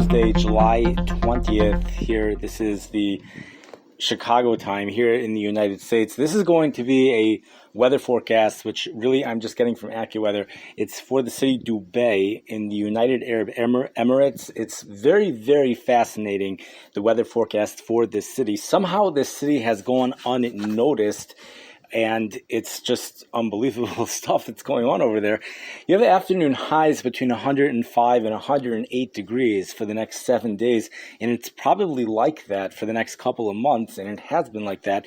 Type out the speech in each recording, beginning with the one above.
Thursday, July 20th here. This is the Chicago time here in the United States. This is going to be a weather forecast, which really I'm just getting from AccuWeather. It's for the city Dubai in the United Arab Emirates. It's very, very fascinating, the weather forecast for this city. Somehow this city has gone unnoticed, and it's just unbelievable stuff that's going on over there. You have the afternoon highs between 105 and 108 degrees for the next 7 days, and it's probably like that for the next couple of months, and it has been like that.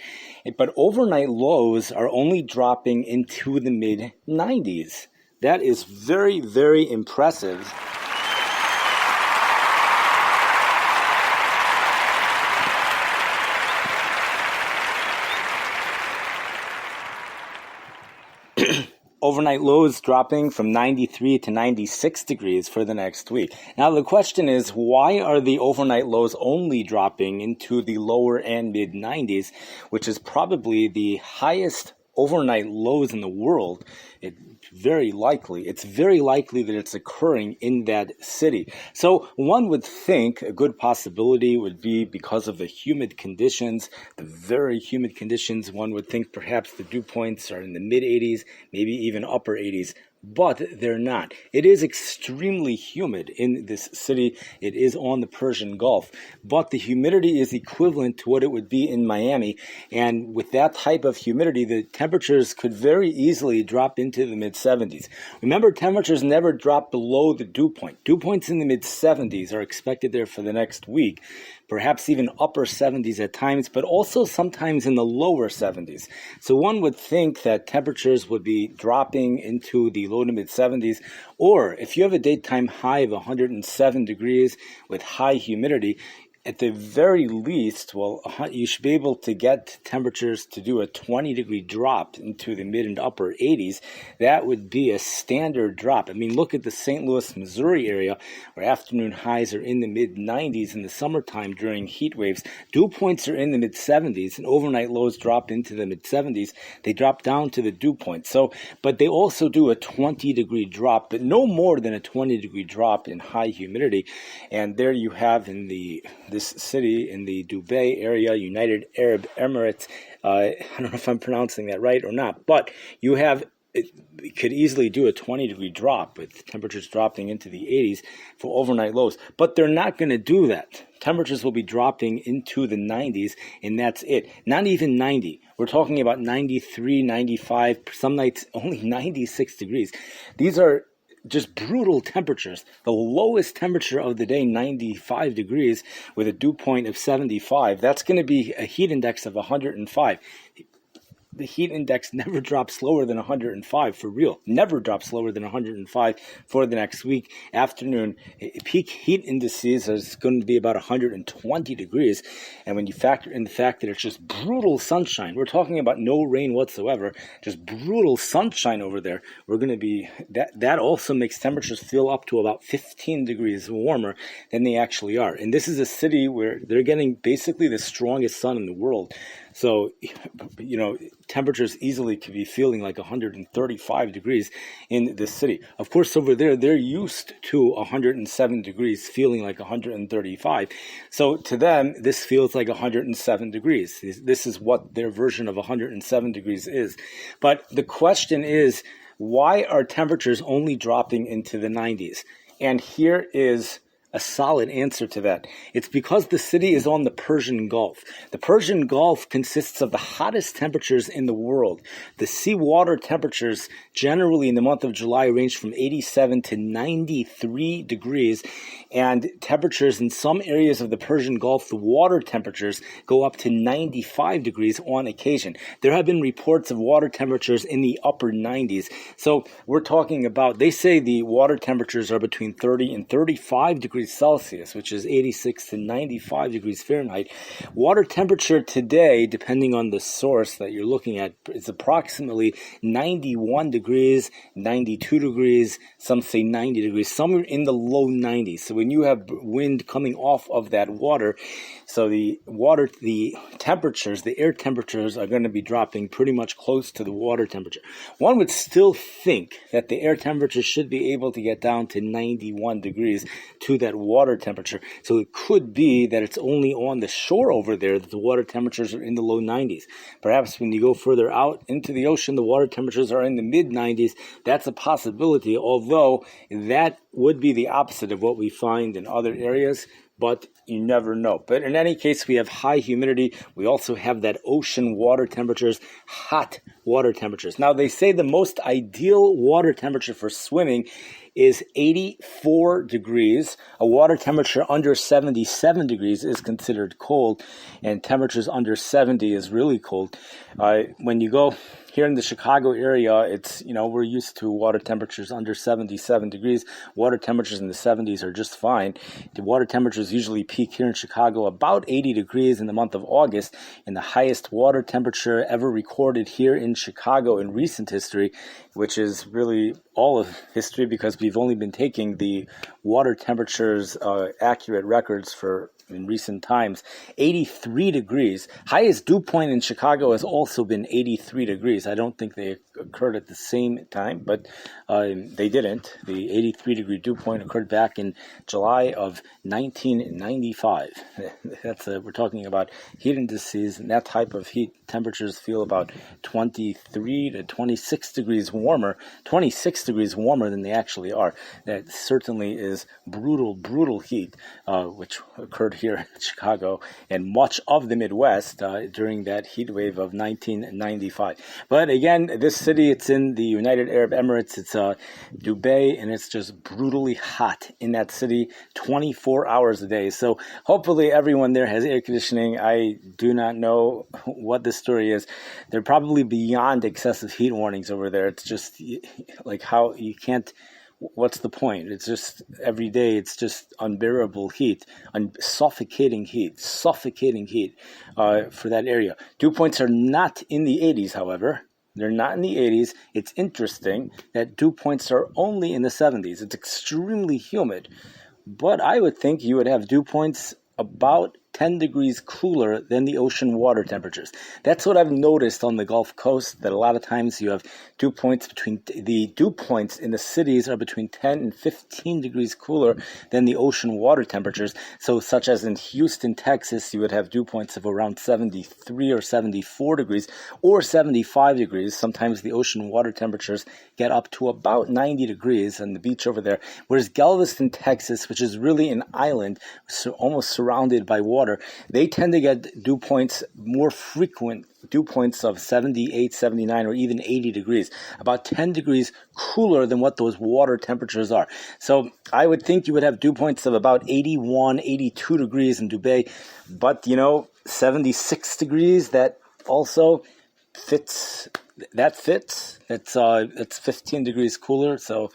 But overnight lows are only dropping into the mid-90s. That is very, very impressive. Overnight lows dropping from 93 to 96 degrees for the next week. Now the question is, why are the overnight lows only dropping into the lower and mid 90s, which is probably the highest overnight lows in the world? It's very likely that it's occurring in that city. So one would think a good possibility would be because of the humid conditions, the very humid conditions. One would think perhaps the dew points are in the mid 80s, maybe even upper 80s. But they're not. It is extremely humid in this city. It is on the Persian Gulf. But the humidity is equivalent to what it would be in Miami. And with that type of humidity, the temperatures could very easily drop into the mid-70s. Remember, temperatures never drop below the dew point. Dew points in the mid-70s are expected there for the next week. Perhaps even upper 70s at times, but also sometimes in the lower 70s. So one would think that temperatures would be dropping into the low to mid 70s, or if you have a daytime high of 107 degrees with high humidity, at the very least, you should be able to get temperatures to do a 20-degree drop into the mid and upper 80s. That would be a standard drop. I mean, look at the St. Louis, Missouri area, where afternoon highs are in the mid-90s in the summertime during heat waves. Dew points are in the mid-70s, and overnight lows drop into the mid-70s. They drop down to the dew point. But they also do a 20-degree drop, but no more than a 20-degree drop in high humidity. And there you have in this city in the Dubai area, United Arab Emirates. I don't know if I'm pronouncing that right or not, but you have it could easily do a 20-degree drop with temperatures dropping into the 80s for overnight lows. But they're not going to do that. Temperatures will be dropping into the 90s, and that's it. Not even 90. We're talking about 93, 95, some nights only 96 degrees. These are just brutal temperatures. The lowest temperature of the day, 95 degrees, with a dew point of 75. That's going to be a heat index of 105. The heat index never drops lower than 105, for real. Never drops lower than 105 for the next week. Afternoon, peak heat indices is going to be about 120 degrees. And when you factor in the fact that it's just brutal sunshine, we're talking about no rain whatsoever, just brutal sunshine over there, we're going to be, that also makes temperatures feel up to about 15 degrees warmer than they actually are. And this is a city where they're getting basically the strongest sun in the world. So, temperatures easily could be feeling like 135 degrees in this city. Of course, over there, they're used to 107 degrees feeling like 135. So to them, this feels like 107 degrees. This is what their version of 107 degrees is. But the question is, why are temperatures only dropping into the 90s? And here is a solid answer to that. It's because the city is on the Persian Gulf. The Persian Gulf consists of the hottest temperatures in the world. The seawater temperatures generally in the month of July range from 87 to 93 degrees, and temperatures in some areas of the Persian Gulf, the water temperatures go up to 95 degrees on occasion. There have been reports of water temperatures in the upper 90s. So we're talking about, they say the water temperatures are between 30 and 35 degrees Celsius, which is 86 to 95 degrees Fahrenheit. Water temperature today, depending on the source that you're looking at, is approximately 91 degrees, 92 degrees, some say 90 degrees, somewhere in the low 90s. So when you have wind coming off of that water, so the temperatures, the air temperatures are going to be dropping pretty much close to the water temperature. One would still think that the air temperature should be able to get down to 91 degrees to that that water temperature. So it could be that it's only on the shore over there that the water temperatures are in the low 90s. Perhaps when you go further out into the ocean, the water temperatures are in the mid 90s. That's a possibility, although that would be the opposite of what we find in other areas. But you never know. But in any case, we have high humidity. We also have that ocean water temperatures, hot water temperatures. Now, they say the most ideal water temperature for swimming is 84 degrees. A water temperature under 77 degrees is considered cold, and temperatures under 70 is really cold. When you go here in the Chicago area, it's, we're used to water temperatures under 77 degrees. Water temperatures in the 70s are just fine. The water temperatures usually peak here in Chicago about 80 degrees in the month of August, and the highest water temperature ever recorded here in Chicago in recent history, which is really all of history because we've only been taking the water temperatures accurate records in recent times, 83 degrees. Highest dew point in Chicago has also been 83 degrees. I don't think they occurred at the same time, but they didn't. The 83 degree dew point occurred back in July of 1995. We're talking about heat indices, and that type of heat temperatures feel about 23 to 26 degrees warmer, 26 degrees warmer than they actually are. That certainly is brutal heat, which occurred here in Chicago and much of the Midwest during that heat wave of 1995. But again, this city, it's in the United Arab Emirates. It's Dubai, and it's just brutally hot in that city 24 hours a day. So hopefully everyone there has air conditioning. I do not know what the story is. They're probably beyond excessive heat warnings over there. It's just like how you can't. What's the point? It's just every day, it's just unbearable heat, suffocating heat for that area. Dew points are not in the 80s, however. They're not in the 80s. It's interesting that dew points are only in the 70s. It's extremely humid. But I would think you would have dew points about 10 degrees cooler than the ocean water temperatures. That's what I've noticed on the Gulf Coast, that a lot of times you have dew points in the cities are between 10 and 15 degrees cooler than the ocean water temperatures. So such as in Houston, Texas, you would have dew points of around 73 or 74 degrees or 75 degrees. Sometimes the ocean water temperatures get up to about 90 degrees on the beach over there. Whereas Galveston, Texas, which is really an island, so almost surrounded by water, they tend to get dew points, more frequent dew points of 78, 79, or even 80 degrees, about 10 degrees cooler than what those water temperatures are. So I would think you would have dew points of about 81, 82 degrees in Dubai, but 76 degrees, that also fits. It's 15 degrees cooler, so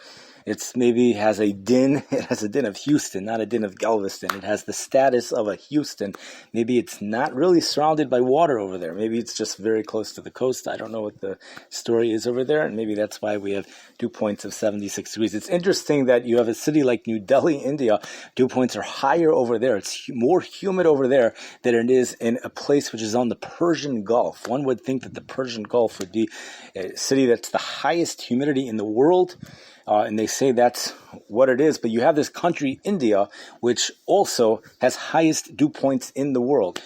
it's maybe has a din. It has a din of Houston, not a din of Galveston. It has the status of a Houston. Maybe it's not really surrounded by water over there. Maybe it's just very close to the coast. I don't know what the story is over there, and maybe that's why we have dew points of 76 degrees. It's interesting that you have a city like New Delhi, India. Dew points are higher over there. It's more humid over there than it is in a place which is on the Persian Gulf. One would think that the Persian Gulf would be a city that's the highest humidity in the world. And they say that's what it is. But you have this country, India, which also has highest dew points in the world.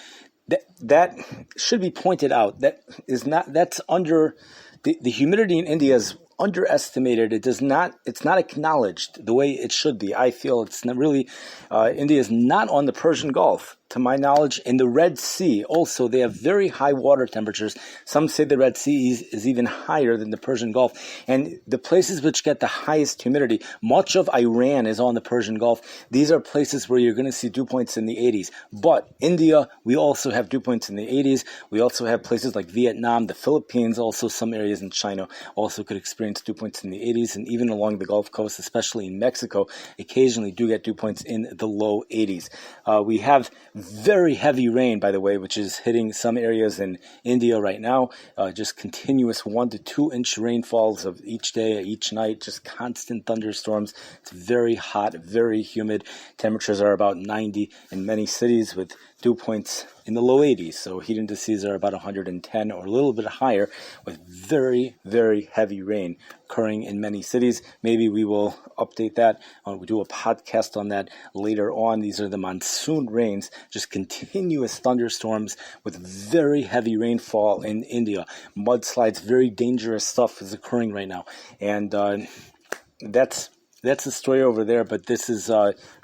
That should be pointed out. That's under the humidity in India is underestimated. It's not acknowledged the way it should be. I feel it's not really. India is not on the Persian Gulf, to my knowledge. In the Red Sea, also, they have very high water temperatures. Some say the Red Sea is even higher than the Persian Gulf. And the places which get the highest humidity, much of Iran is on the Persian Gulf. These are places where you're going to see dew points in the 80s. But India, we also have dew points in the 80s. We also have places like Vietnam, the Philippines, also some areas in China also could experience dew points in the 80s. And even along the Gulf Coast, especially in Mexico, occasionally do get dew points in the low 80s. We have very heavy rain, by the way, which is hitting some areas in India right now. Just continuous 1 to 2 inch rainfalls of each day, each night, just constant thunderstorms. It's very hot, very humid. Temperatures are about 90 in many cities with dew points in the low 80s. So heat indices are about 110 or a little bit higher, with very, very heavy rain occurring in many cities. Maybe we will update that. We'll do a podcast on that later on. These are the monsoon rains, just continuous thunderstorms with very heavy rainfall in India. Mudslides, very dangerous stuff is occurring right now. And that's the story over there, but this is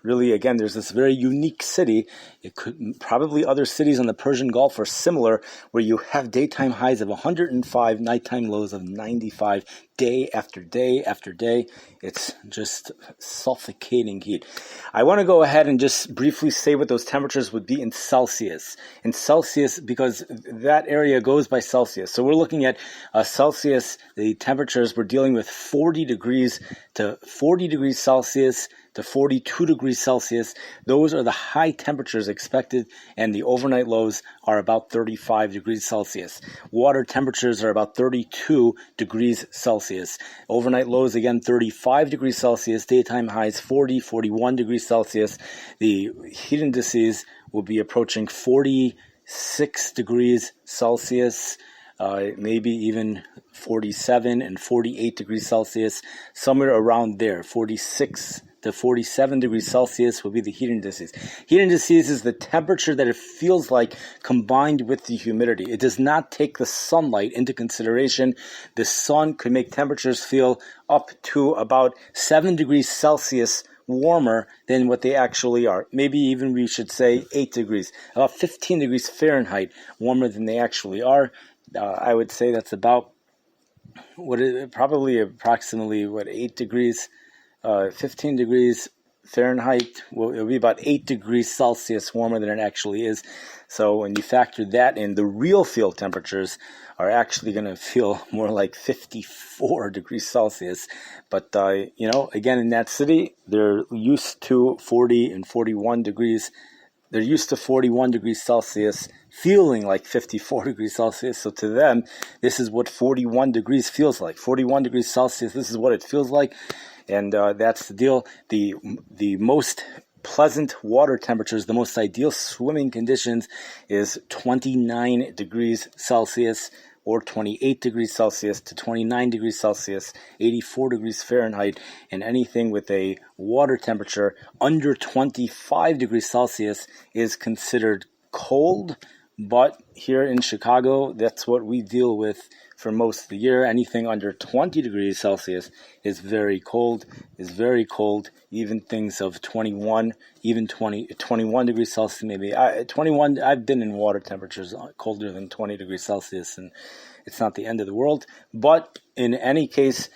really, again, there's this very unique city. It could probably other cities on the Persian Gulf are similar, where you have daytime highs of 105, nighttime lows of 95, day after day after day. It's just suffocating heat. I want to go ahead and just briefly say what those temperatures would be in Celsius. In Celsius, because that area goes by Celsius. So we're looking at Celsius, the temperatures, we're dealing with 40 degrees to 40 degrees Celsius to 42 degrees Celsius. Those are the high temperatures expected, and the overnight lows are about 35 degrees Celsius. Water temperatures are about 32 degrees Celsius. Overnight lows, again, 35 degrees Celsius. Daytime highs 40, 41 degrees Celsius. The heat indices will be approaching 46 degrees Celsius. Maybe even 47 and 48 degrees Celsius, somewhere around there. 46 to 47 degrees Celsius will be the heat indices. Heat indices is the temperature that it feels like combined with the humidity. It does not take the sunlight into consideration. The sun could make temperatures feel up to about 7 degrees Celsius warmer than what they actually are. Maybe even we should say 8 degrees, about 15 degrees Fahrenheit warmer than they actually are. I would say that's about approximately 8 degrees, 15 degrees Fahrenheit. Well, it'll be about 8 degrees Celsius warmer than it actually is. So when you factor that in, the real field temperatures are actually going to feel more like 54 degrees Celsius. But, again, in that city, they're used to 40 and 41 degrees. They're used to 41 degrees Celsius feeling like 54 degrees Celsius. So to them, this is what 41 degrees feels like. 41 degrees Celsius, this is what it feels like. And that's the deal. The most pleasant water temperatures, the most ideal swimming conditions is 29 degrees Celsius or 28 degrees Celsius to 29 degrees Celsius, 84 degrees Fahrenheit, and anything with a water temperature under 25 degrees Celsius is considered cold. But here in Chicago, that's what we deal with for most of the year. Anything under 20 degrees Celsius is very cold, Even things of 21, even 21 degrees Celsius, maybe. 21, I've been in water temperatures colder than 20 degrees Celsius, and it's not the end of the world. But in any case,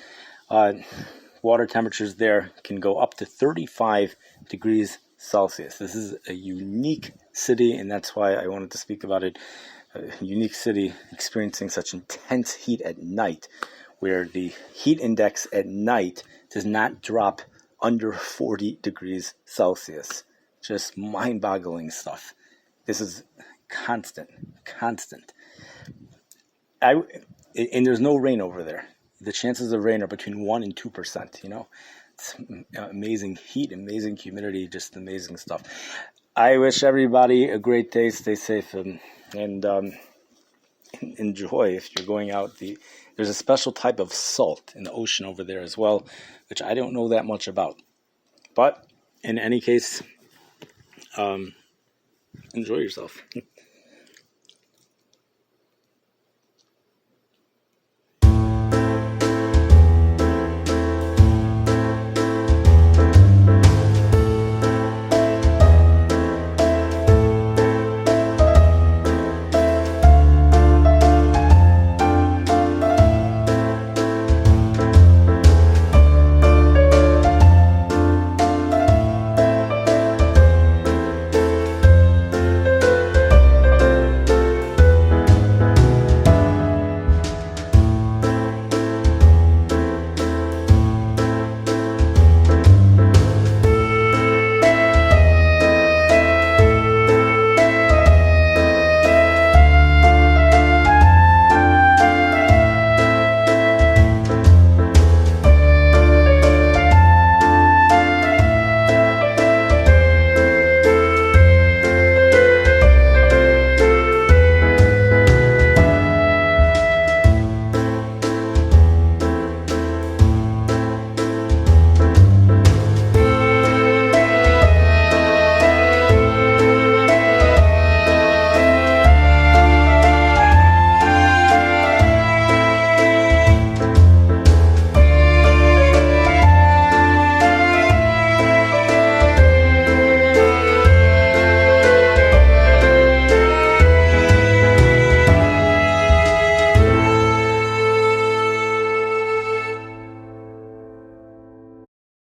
water temperatures there can go up to 35 degrees Celsius. This is a unique city, and that's why I wanted to speak about it. A unique city experiencing such intense heat at night, where the heat index at night does not drop under 40 degrees Celsius. Just mind-boggling stuff. This is constant. And there's no rain over there. The chances of rain are between 1% and 2%, It's amazing heat, amazing humidity, just amazing stuff. I wish everybody a great day. Stay safe and enjoy if you're going out. There's a special type of salt in the ocean over there as well, which I don't know that much about. But in any case, enjoy yourself.